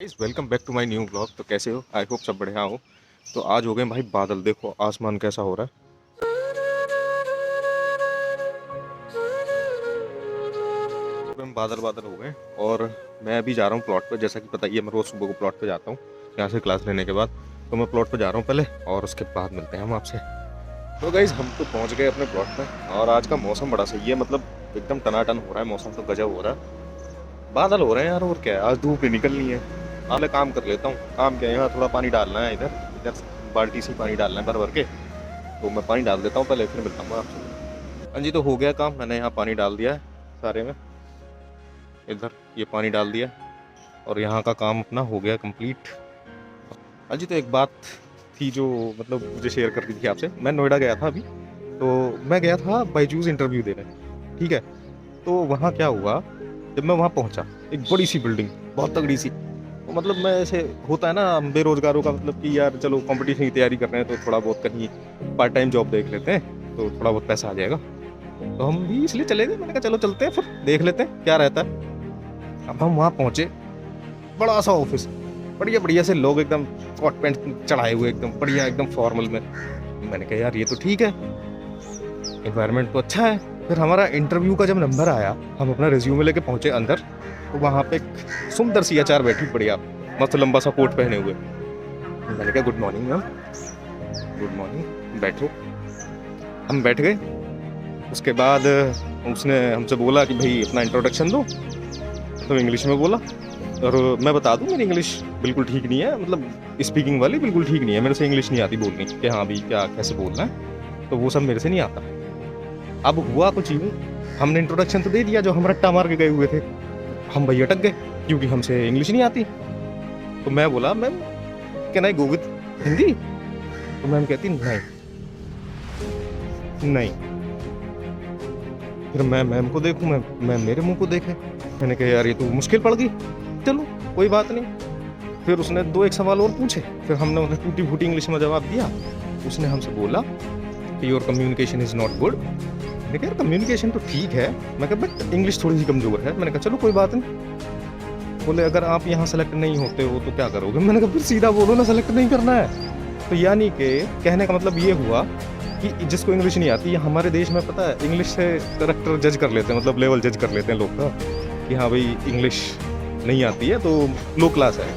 Guys welcome back to my new blog. तो कैसे हो? आई होप सब बढ़िया हो। तो आज हो गए भाई बादल, देखो आसमान कैसा हो रहा है। एकदम बादल बादल हो गए और मैं अभी जा रहा हूँ प्लॉट पर। जैसा कि पता ही है, मैं रोज़ सुबह को प्लॉट पर जाता हूँ यहाँ से क्लास लेने के बाद। तो मैं प्लॉट पर जा रहा हूँ पहले और उसके बाद मिलते हैं हम आपसे। तो गाइस हम तो पहुँच गए अपने प्लॉट पर और आज का मौसम बड़ा सही है, मतलब एकदम टनाटन हो रहा है मौसम, तो गजब हो रहा है। बादल हो रहे हैं यार, और क्या है, आज धूप ही निकलनी है। पहले काम कर लेता हूँ। काम क्या है, यहाँ थोड़ा पानी डालना है, इधर इधर बाल्टी से पानी डालना है भर भर के। तो मैं पानी डाल देता हूँ पहले, फिर मिलता हूँ आपसे। हाँ जी, तो हो गया काम, मैंने यहाँ पानी डाल दिया है सारे में। इधर ये पानी डाल दिया और यहाँ का काम अपना हो गया कंप्लीट। हाँ जी, तो एक बात थी जो मतलब मुझे शेयर करनी थी आपसे। मैं नोएडा गया था अभी, तो मैं गया था बायजूस इंटरव्यू देने, ठीक है। तो वहाँ क्या हुआ, जब मैं वहाँ पहुँचा, एक बड़ी सी बिल्डिंग, बहुत तगड़ी सी। तो मतलब मैं ऐसे होता है ना बेरोजगारों का, मतलब कि यार चलो कंपटीशन की तैयारी कर रहे हैं तो थोड़ा बहुत कहीं पार्ट टाइम जॉब देख लेते हैं तो थोड़ा बहुत पैसा आ जाएगा। तो हम भी इसलिए चले गए, मैंने कहा चलो चलते हैं, फिर देख लेते हैं क्या रहता है। अब हम वहाँ पहुँचे, बड़ा सा ऑफिस, बढ़िया बढ़िया से लोग, एकदम कोट पैंट चढ़ाए हुए, एकदम बढ़िया, एकदम फॉर्मल में। मैंने कहा यार ये तो ठीक है, एनवायरनमेंट तो अच्छा है। फिर हमारा इंटरव्यू का जब नंबर आया, हम अपना रिज्यूमे लेके पहुंचे अंदर, तो वहाँ पे एक सुंदर सी एचआर बैठी, बढ़िया मस्त लंबा सा कोट पहने हुए। मैंने कहा good morning ma'am. Good morning, बैठो। हम बैठ गए। उसके बाद उसने हमसे बोला कि भाई अपना इंट्रोडक्शन दो। तो इंग्लिश में बोला, और मैं बता दूं मेरी इंग्लिश बिल्कुल ठीक नहीं है, मतलब स्पीकिंग वाली बिल्कुल ठीक नहीं है, मेरे से इंग्लिश नहीं आती बोलनी कि हाँ भाई क्या कैसे बोलना है, तो वो सब मेरे से नहीं आता। अब हुआ कुछ यूं, हमने इंट्रोडक्शन तो दे दिया, जो हम रट्टा मार के गए हुए थे, हम भाई अटक गए क्योंकि हमसे इंग्लिश नहीं आती। तो मैं बोला ma'am can I go with Hindi? तो मैम कहती नहीं नहीं। फिर मैं मैम को देखूं, मैम मेरे मुंह को देखे। मैंने कहा यार ये तो मुश्किल पड़ गई, चलो कोई बात नहीं। फिर उसने दो एक सवाल और पूछे, फिर हमने उन्हें टूटी फूटी इंग्लिश में जवाब दिया। उसने हमसे बोला कि your communication is not good. मैंने कहा यार कम्युनिकेशन तो ठीक है, मैं कहा बट इंग्लिश थोड़ी सी कमजोर है। मैंने कहा चलो कोई बात नहीं। बोले अगर आप यहाँ सेलेक्ट नहीं होते हो तो क्या करोगे? मैंने कहा फिर सीधा बोलो ना, सेलेक्ट नहीं करना है। तो यानी कि कहने का मतलब ये हुआ कि जिसको इंग्लिश नहीं आती, या हमारे देश में पता है इंग्लिश से करेक्टर जज कर लेते हैं, मतलब लेवल जज कर लेते हैं लोग का, कि हाँ भाई इंग्लिश नहीं आती है तो लो क्लास है।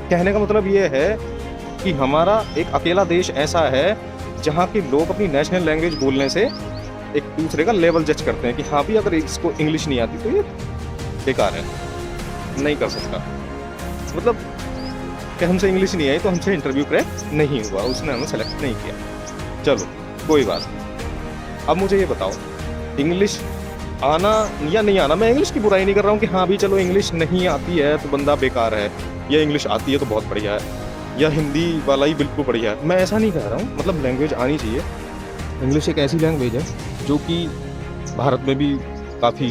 कहने का मतलब ये है कि हमारा एक अकेला देश ऐसा है जहाँ के लोग अपनी नेशनल लैंग्वेज बोलने से एक दूसरे का लेवल जज करते हैं कि हाँ भी अगर इसको इंग्लिश नहीं आती तो ये बेकार है, नहीं कर सकता। मतलब कि हमसे इंग्लिश नहीं आई तो हमसे इंटरव्यू क्रैक नहीं हुआ, उसने हमें सेलेक्ट नहीं किया। चलो कोई बात नहीं। अब मुझे ये बताओ, इंग्लिश आना या नहीं आना, मैं इंग्लिश की बुराई नहीं कर रहा हूँ कि हाँ भी चलो इंग्लिश नहीं आती है तो बंदा बेकार है, या इंग्लिश आती है तो बहुत बढ़िया है, या हिंदी वाला ही बिल्कुल बढ़िया है, मैं ऐसा नहीं कह रहा हूँ। मतलब लैंग्वेज आनी चाहिए। इंग्लिश एक ऐसी लैंग्वेज है जो कि भारत में भी काफ़ी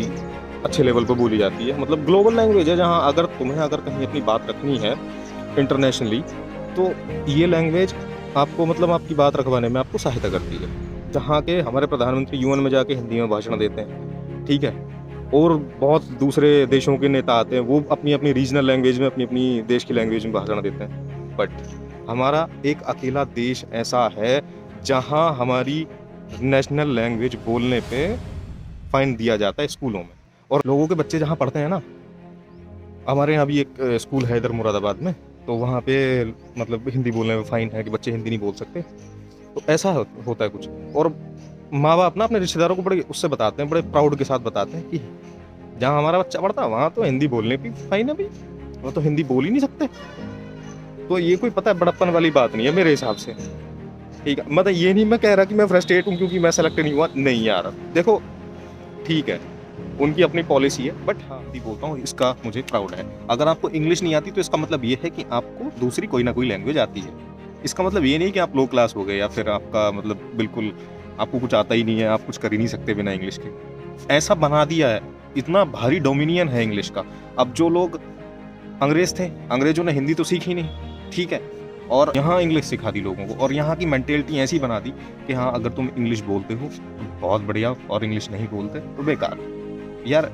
अच्छे लेवल पर बोली जाती है, मतलब ग्लोबल लैंग्वेज है, जहाँ अगर तुम्हें अगर कहीं अपनी बात रखनी है इंटरनेशनली, तो ये लैंग्वेज आपको मतलब आपकी बात रखवाने में आपको सहायता करती है। जहाँ के हमारे प्रधानमंत्री यूएन में जाके हिंदी में भाषण देते हैं, ठीक है, और बहुत दूसरे देशों के नेता आते हैं, वो अपनी अपनी रीजनल लैंग्वेज में, अपनी अपनी देश की लैंग्वेज में भाषण देते हैं। बट हमारा एक अकेला देश ऐसा है जहाँ हमारी नेशनल लैंग्वेज बोलने पे फाइन दिया जाता है स्कूलों में। और लोगों के बच्चे जहाँ पढ़ते हैं ना, हमारे यहाँ भी एक स्कूल है इधर मुरादाबाद में, तो वहाँ पे मतलब हिंदी बोलने में फाइन है कि बच्चे हिंदी नहीं बोल सकते। तो ऐसा होता है कुछ। और माँ बाप ना अपने रिश्तेदारों को बड़े उससे बताते हैं, बड़े प्राउड के साथ बताते हैं कि जहाँ हमारा बच्चा पढ़ता है वहाँ तो हिंदी बोलने की फाइन है भाई, वो तो हिंदी बोल ही नहीं सकते। तो ये कोई पता है बड़प्पन वाली बात नहीं है मेरे हिसाब से, ठीक है। मतलब ये नहीं मैं कह रहा कि मैं फ्रस्ट्रेट हूँ क्योंकि मैं सेलेक्ट नहीं हुआ, नहीं यार देखो ठीक है, उनकी अपनी पॉलिसी है, बट हाँ हिंदी बोलता हूँ इसका मुझे प्राउड है। अगर आपको इंग्लिश नहीं आती तो इसका मतलब ये है कि आपको दूसरी कोई ना कोई लैंग्वेज आती है। इसका मतलब ये नहीं कि आप लो क्लास हो गए या फिर आपका मतलब बिल्कुल आपको कुछ आता ही नहीं है, आप कुछ कर ही नहीं सकते बिना इंग्लिश के। ऐसा बना दिया है, इतना भारी डोमिनियन है इंग्लिश का। अब जो लोग अंग्रेज थे, अंग्रेजों ने हिंदी तो सीखी नहीं, ठीक है, और यहाँ इंग्लिश सिखा दी लोगों को, और यहाँ की मेंटेलिटी ऐसी बना दी कि हाँ अगर तुम इंग्लिश बोलते हो तो बहुत बढ़िया, और इंग्लिश नहीं बोलते तो बेकार। यार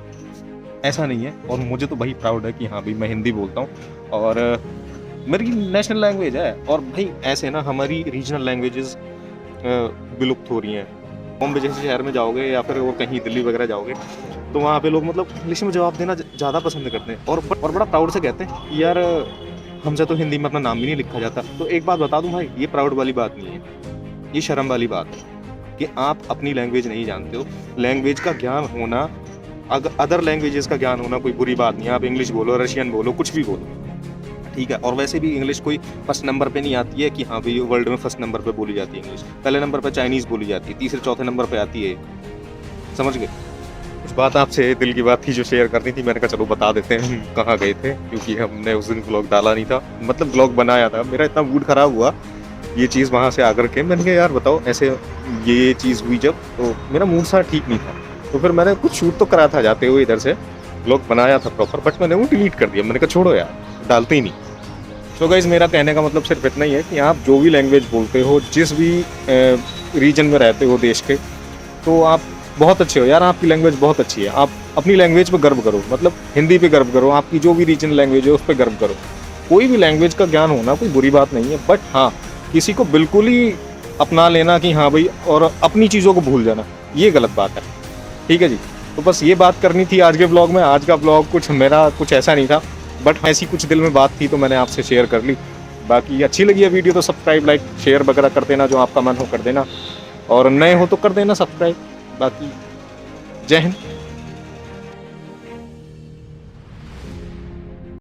ऐसा नहीं है, और मुझे तो भाई प्राउड है कि हाँ भाई मैं हिंदी बोलता हूँ और मेरी नेशनल लैंग्वेज है। और भाई ऐसे ना हमारी रीजनल लैंग्वेजेस विलुप्त हो रही हैं। बॉम्बे जैसे शहर में जाओगे या फिर वो कहीं दिल्ली वगैरह जाओगे तो वहाँ पे लोग मतलब इंग्लिश में जवाब देना ज़्यादा पसंद करते हैं और बड़ा प्राउड से कहते हैं कि यार हमसे तो हिंदी में अपना नाम भी नहीं लिखा जाता। तो एक बात बता दूं भाई, ये प्राउड वाली बात नहीं है, ये शर्म वाली बात है कि आप अपनी लैंग्वेज नहीं जानते हो। लैंग्वेज का ज्ञान होना, अदर लैंग्वेजेस का ज्ञान होना कोई बुरी बात नहीं है। आप इंग्लिश बोलो, रशियन बोलो, कुछ भी बोलो, ठीक है। और वैसे भी इंग्लिश कोई फर्स्ट नंबर पे नहीं आती है कि हाँ भाई वर्ल्ड में फर्स्ट नंबर पे बोली जाती है इंग्लिश। पहले नंबर पे चाइनीज़ बोली जाती है, तीसरे चौथे नंबर पे आती है, समझ गए। कुछ बात आपसे दिल की बात थी जो शेयर करनी थी, मैंने कहा चलो बता देते हैं हम कहाँ गए थे, क्योंकि हमने उस दिन व्लॉग डाला नहीं था, मतलब व्लॉग बनाया था। मेरा इतना मूड ख़राब हुआ ये चीज़ वहाँ से आकर के, मैंने कहा यार बताओ ऐसे ये चीज़ हुई जब, तो मेरा मूड सा ठीक नहीं था। तो फिर मैंने कुछ शूट तो करा था जाते हुए इधर से, व्लॉग बनाया था प्रॉपर, बट मैंने वो डिलीट कर दिया। मैंने कहा छोड़ो यार, डालते ही नहीं। तो गाइस मेरा कहने का मतलब सिर्फ इतना ही है कि आप जो भी लैंग्वेज बोलते हो, जिस भी रीजन में रहते हो देश के, तो आप बहुत अच्छे हो यार, आपकी लैंग्वेज बहुत अच्छी है। आप अपनी लैंग्वेज पे गर्व करो, मतलब हिंदी पे गर्व करो, आपकी जो भी रीजनल लैंग्वेज है उस पर गर्व करो। कोई भी लैंग्वेज का ज्ञान होना कोई बुरी बात नहीं है, बट हाँ किसी को बिल्कुल ही अपना लेना कि हाँ भाई और अपनी चीज़ों को भूल जाना, ये गलत बात है, ठीक है जी। तो बस ये बात करनी थी आज के ब्लॉग में। आज का ब्लॉग कुछ मेरा कुछ ऐसा नहीं था, बट ऐसी कुछ दिल में बात थी तो मैंने आपसे शेयर कर ली। बाकी अच्छी लगी है वीडियो तो सब्सक्राइब, लाइक, शेयर वगैरह कर देना, जो आपका मन हो कर देना, और नए हो तो कर देना सब्सक्राइब। बाकी जय हिंद।